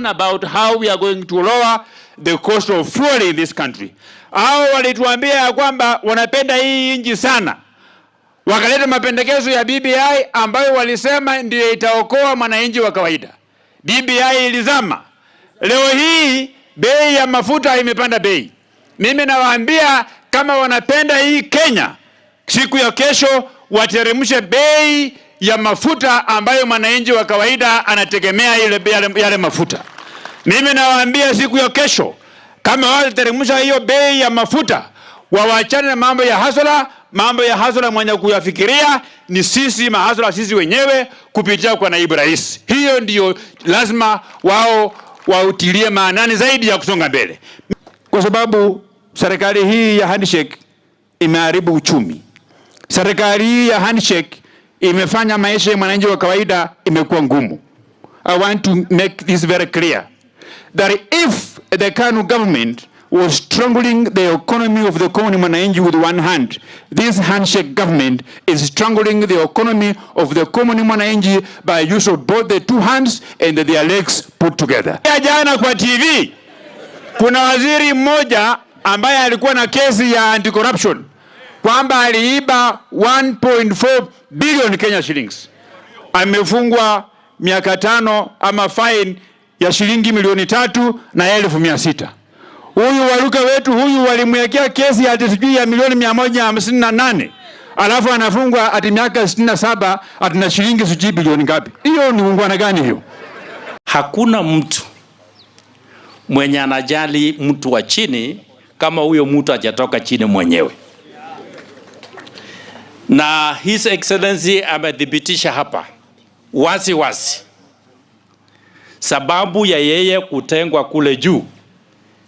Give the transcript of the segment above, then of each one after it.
about how we are going to lower the cost of fuel in this country. Hao walituambia ya kwamba wanapenda hii nchi sana. Wakaleta mapendekezo ya BBI ambayo walisema ndio itaokoa mwananchi wa kawaida. BBI ilizama. Leo hii bei ya mafuta imepanda bei. Mimi nawaambia kama wanapenda hii Kenya, siku ya kesho wateremshe bei ya mafuta ambayo mwananchi wa kawaida anategemea yale mafuta. Mimi nawaambia siku ya kesho kama wateremsha hiyo bei ya mafuta, wawachane na mambo ya hasla. Mambo ya hasla mwenye kuyafikiria ni sisi mahasla sisi wenyewe kupitia kwa naibu rais. Hiyo ndio lazima wao wautilie maanani zaidi ya kusonga mbele. Kwa sababu serikali hii ya handshake imeharibu uchumi. Serikali hii ya handshake imefanya maisha ya mwananchi wa kawaida imekuwa ngumu. I want to make this very clear that if the Kanu government was strangling the economy of the common mwananchi with one hand, this handshake government is strangling the economy of the common mwananchi by use of both the two hands and their legs put together. Jana kwa TV kuna waziri mmoja ambaye alikuwa na kesi ya anti-corruption kwamba aliiba 1.4 billion Kenya shillings. Amefungwa miaka 5 ama fine ya shilingi 3,600,000. Huyu waruka wetu huyu walimwekea kesi ati sijui ya 158,000,000. Alafu anafungwa ati miaka 67 ati na shilingi sijui bilioni ngapi. Hiyo ni ungwana gani hiyo? Hakuna mtu mwenye anajali mtu wa chini kama huyo mtu hajatoka chini mwenyewe. Na His Excellency amethibitisha hapa wazi wazi sababu ya yeye kutengwa kule juu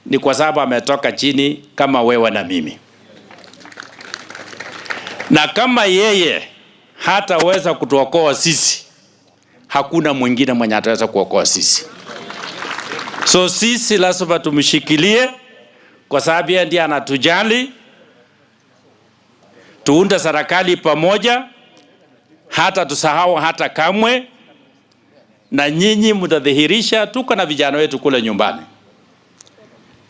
ni kwa sababu ametoka chini kama wewe na mimi. Na kama yeye hataweza kutuokoa sisi, hakuna mwingine mwenye ataweza kuokoa sisi. So sisi lazima tumshikilie kwa sababu yeye ndiye anatujali. Tuunde serikali pamoja, hata tusahau hata kamwe, na nyinyi mtadhihirisha. Tuko na vijana wetu kule nyumbani.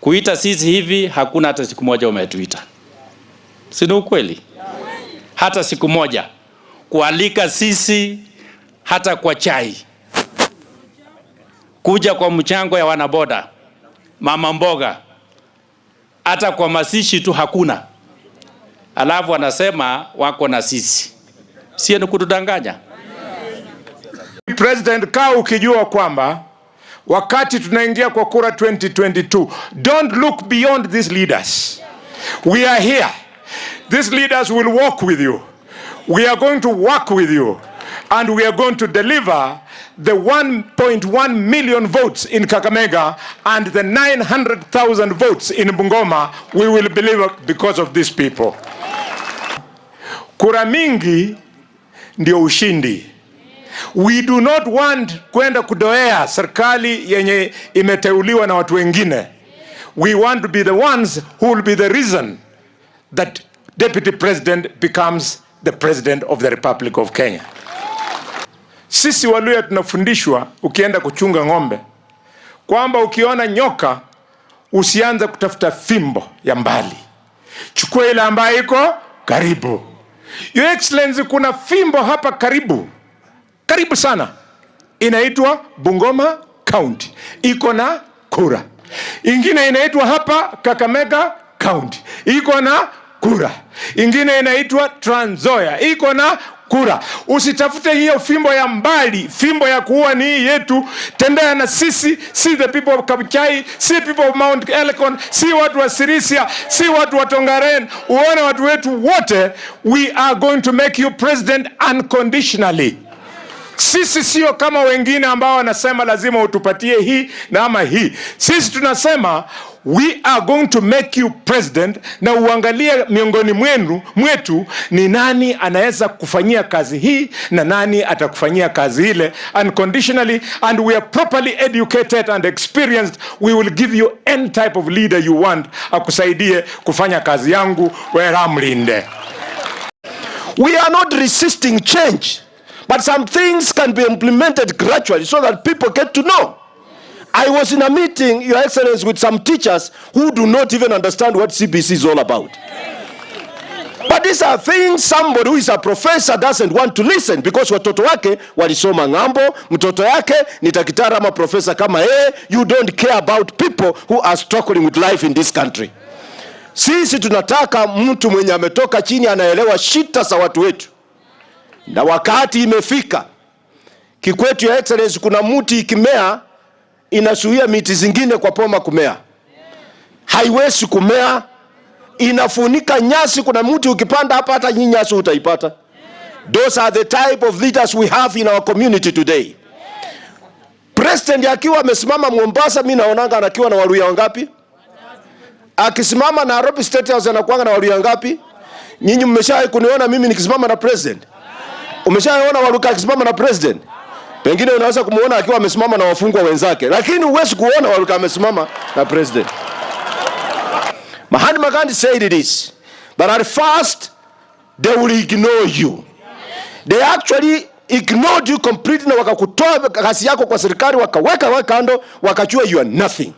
Kuita sisi hivi hakuna hata siku moja umetuita. Si ni ukweli? Hata siku moja kualika sisi hata kwa chai, kuja kwa mchango ya wanaboda, mama mboga, hata kwa masishi tu hakuna. Alafu wanasema wako na sisi. Sio ni kutudanganya. President, kaa ukijua kwamba wakati tunaingia kwa kura 2022, don't look beyond these leaders. We are here. These leaders will walk with you. We are going to work with you. And we are going to deliver the 1.1 million votes in Kakamega and the 900,000 votes in Bungoma. We will deliver because of these people. Kura mingi ndio ushindi. We do not want kwenda kudoea serikali yenye imeteuliwa na watu wengine. We want to be the ones who will be the reason that Deputy President becomes the President of the Republic of Kenya. Sisi Waluya tunafundishwa ukienda kuchunga ng'ombe kwamba ukiona nyoka usianze kutafuta fimbo ya mbali. Chukua ile ambayo iko karibu. Your Excellency, kuna fimbo hapa karibu. Karibu sana. Inaitwa Bungoma County. Iko na kura. Ingine inaitwa hapa Kakamega County. Iko na kura. Ingine inaitwa Nzoia. Iko na kura. Usitafute hiyo fimbo ya mbali. Fimbo ya kuua ni hii yetu. Tembea na sisi. See the people of Kabuchai. See people of Mount Elgon. See watu wa Sirisia. See watu wa Tongaren. Uone watu wetu wote. We are going to make you president unconditionally. Sisi sio kama wengine ambao wanasema lazima utupatie hii na ama hii. Sisi tunasema we are going to make you president, na uangalie miongoni mwetu ni nani anaweza kufanyia kazi hii na nani atakufanyia kazi ile unconditionally, and we are properly educated and experienced. We will give you any type of leader you want akusaidie kufanya kazi yangu wera mlinde. We are not resisting change, but some things can be implemented gradually so that people get to know. I was in a meeting, Your Excellency, with some teachers who do not even understand what CBC is all about. But these are things somebody who is a professor doesn't want to listen, because watoto wake walisoma ngambo, mtoto yake ni daktari ama professor kama yeye. You don't care about people who are struggling with life in this country. Sisi tunataka mtu mwenye ametoka chini anaelewa shida za watu wetu. Na wakati imefika. Kikwetu, Your Excellency, kuna mti ikimea inasuia miti zingine kwa poma kumea. Haiwezi kumea, inafunika nyasi. Kuna mti ukipanda hapa hata nyasi utaipata. Those are the type of leaders we have in our community today. President akiwa amesimama Mombasa, mimi naonanga anakiwa na Waluya wangapi? Akisimama Nairobi Statehouse anakuanga na Waluya wangapi? Nyinyi mmeshawahi kuniona mimi nikisimama na president? Umeshaona Waluka akisimama na president? Pengine unaweza kumuona akiwa amesimama na wafungwa wenzake, lakini huwezi kuona Waluka amesimama na president. Mahatma Gandhi said it is, but at first they will ignore you. They actually ignored you completely, na wakakutoa kazi yako kwa serikali, wakaweka kando, wakachua you are nothing.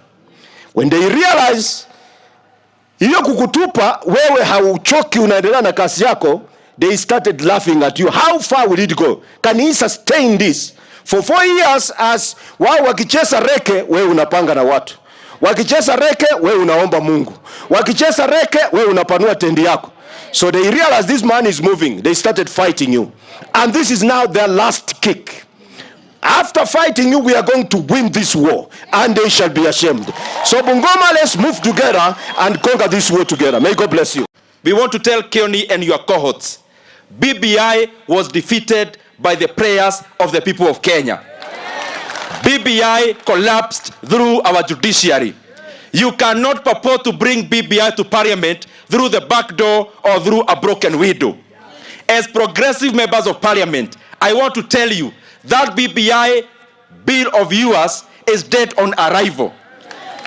When they realize hiyo kukutupa wewe hauchoki, unaendelea na kazi yako, they started laughing at you. How far will it go? Can he sustain this? For 4 years, as wao wakicheza reke, wewe unapanga na watu. Wakicheza reke, wewe unaomba Mungu. Wakicheza reke, wewe unapanua tendi yako. So they realized this man is moving. They started fighting you. And this is now their last kick. After fighting you, we are going to win this war. And they shall be ashamed. So Bungoma, let's move together and conquer this war together. May God bless you. We want to tell Keoni and your cohorts, BBI was defeated by the prayers of the people of Kenya. BBI collapsed through our judiciary. You cannot purport to bring BBI to parliament through the back door or through a broken window. As progressive members of parliament, I want to tell you that BBI bill of yours is dead on arrival.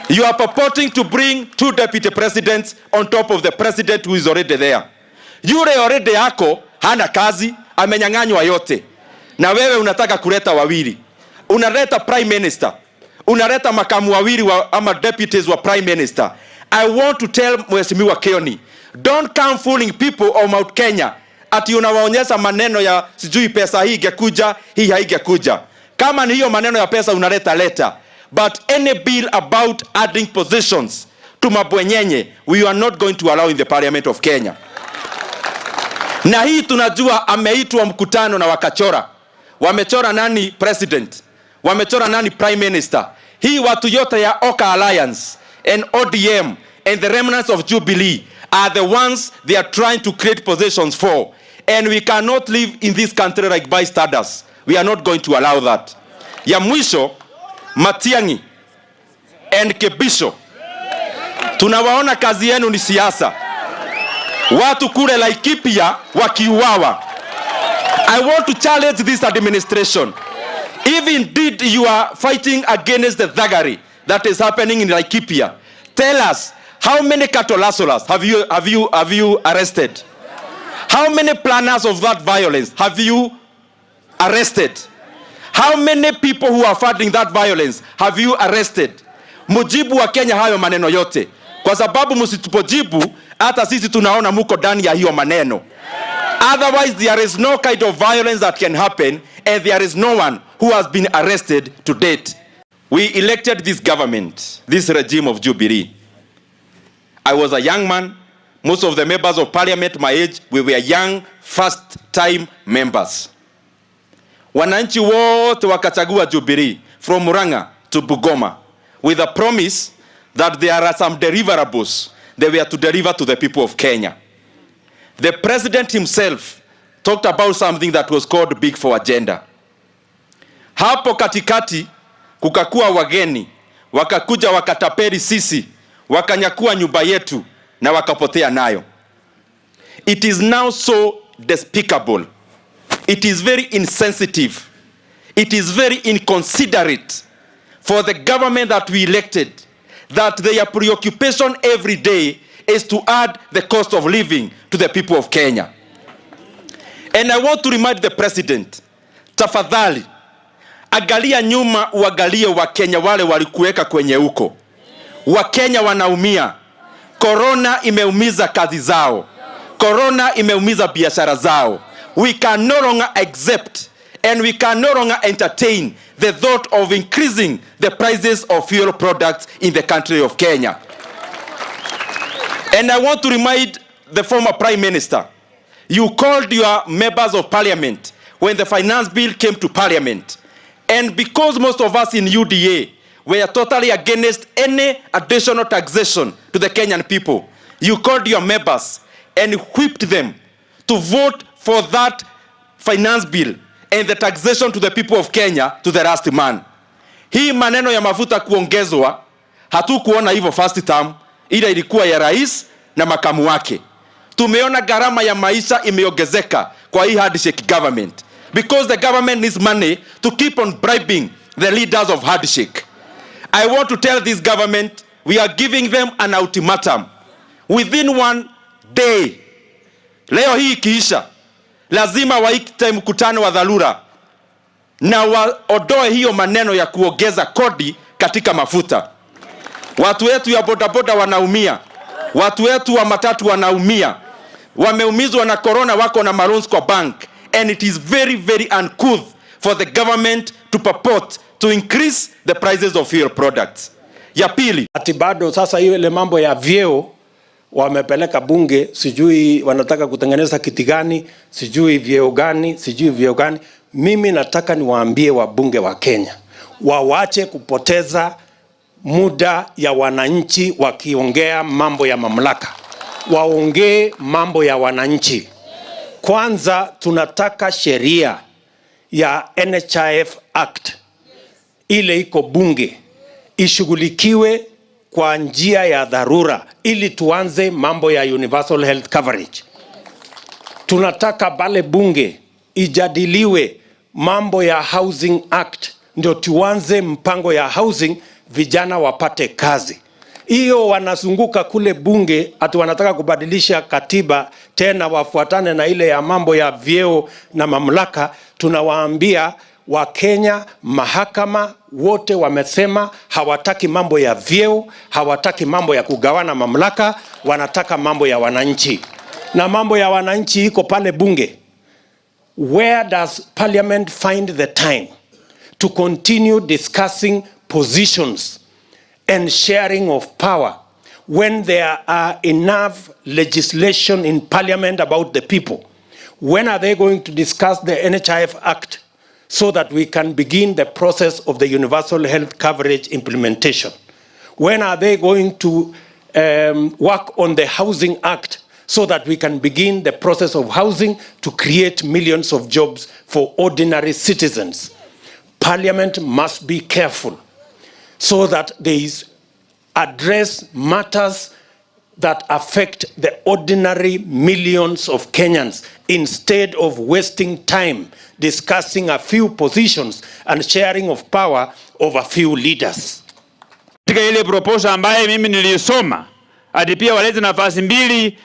You are purporting to bring 2 deputy presidents on top of the president who is already there. Yule already yako hana kazi, amenyang'anywa yote. Na wewe unataka kuleta wawili. Unaleta prime minister. Unaleta makamu wawili ama deputies wa prime minister. I want to tell Mheshimiwa Keoni, don't come fooling people of Mount Kenya ati unawaonyesha maneno ya sijui pesa hii ingekuja, hii haingekuja. Kama ni hiyo maneno ya pesa unaleta leta. But any bill about adding positions to mabwenyenye, we are not going to allow in the parliament of Kenya. Na hii tunajua ameitwa mkutano na wakachora. Wamechora nani president? Wamechora nani prime minister? Hii watu yote ya Oka Alliance and ODM and the remnants of Jubilee are the ones they are trying to create positions for. And we cannot live in this country like bystanders. We are not going to allow that. Ya mwisho, Matiang'i and Kebisho, tunawaona kazi yenu ni siasa. Watu kule Laikipia wakiuawa. I want to challenge this administration. If indeed you are fighting against the thuggery that is happening in Laikipia, tell us how many cattle have you arrested? How many planners of that violence have you arrested? How many people who are funding that violence have you arrested? Mujibu wa Kenya hayo maneno yote. Kwa sababu msitupojibu, hata sisi tunaona muko ndani ya hiyo maneno. Otherwise, there is no kind of violence that can happen, and there is no one who has been arrested to date. We elected this government, this regime of Jubilee. I was a young man. Most of the members of parliament my age, we were young, first-time members. Wananchi wote wakachagua Jubilee from Murang'a to Bungoma with a promise that there are some deliverables they were to deliver to the people of Kenya. The president himself talked about something that was called Big Four Agenda. Hapo katikati kukakuwa wageni, wakakuja wakatapeli sisi, wakanyakua nyumba yetu na wakapotea nayo. It is now so despicable. It is very insensitive. It is very inconsiderate for the government that we elected, that their preoccupation every day is to add the cost of living to the people of Kenya. And I want to remind the president, tafadhali, Angalia nyuma, uangalie Wakenya wale walikuweka kwenye huko. Wakenya wanaumia. Corona imeumiza kazi zao. Corona imeumiza biashara zao. We can no longer accept and we can no longer entertain the thought of increasing the prices of fuel products in the country of Kenya. And I want to remind the former Prime Minister, you called your members of parliament when the finance bill came to parliament. And because most of us in UDA were totally against any additional taxation to the Kenyan people, you called your members and whipped them to vote for that finance bill and the taxation to the people of Kenya to the last man. Hii maneno ya mafuta kuongezwa, hatukuona hivyo first term, ila ilikuwa ya rais na makamu wake. Tumeona gharama ya maisha imeongezeka kwa hii handshake government, because the government needs money to keep on bribing the leaders of handshake. I want to tell this government, we are giving them an ultimatum. Within 1 day, leo hii ikiisha, lazima waite mkutano wa dharura na waondoe hiyo maneno ya kuongeza kodi katika mafuta. Watu wetu ya bodaboda wanaumia. Watu wetu wa matatu wanaumia. Wameumizwa na corona, wako na loans kwa bank. And it is very, very uncouth for the government to purport to increase the prices of fuel products. Ya pili, ati bado sasa ile mambo ya vyeo wamepeleka bunge, sijui wanataka kutengeneza kiti gani, sijui vyeo gani. Mimi nataka niwaambie wabunge wa Kenya, wawache kupoteza muda ya wananchi wakiongea mambo ya mamlaka. Waongee mambo ya wananchi. Kwanza tunataka sheria ya NHIF Act ile iko bunge ishughulikiwe kwa njia ya dharura ili tuanze mambo ya universal health coverage. Tunataka bale bunge ijadiliwe mambo ya housing act ndio tuanze mpango ya housing, vijana wapate kazi. Hiyo wanazunguka kule bunge ati wanataka kubadilisha katiba tena wafuatane na ile ya mambo ya vyeo na mamlaka. Tunawaambia Wakenya, mahakama wote wamesema hawataki mambo ya vyeo, hawataki mambo ya kugawana mamlaka, wanataka mambo ya wananchi. Na mambo ya wananchi iko pale bunge. Where does parliament find the time to continue discussing positions and sharing of power when there are enough legislation in parliament about the people? When are they going to discuss the NHIF Act so that we can begin the process of the universal health coverage implementation? When are they going to work on the Housing Act so that we can begin the process of housing to create millions of jobs for ordinary citizens? Parliament must be careful so that they address matters that affect the ordinary millions of Kenyans instead of wasting time discussing a few positions and sharing of power of a few leaders. Katika ile proposal ambaye mimi nilisoma, hadi pia walete nafasi mbili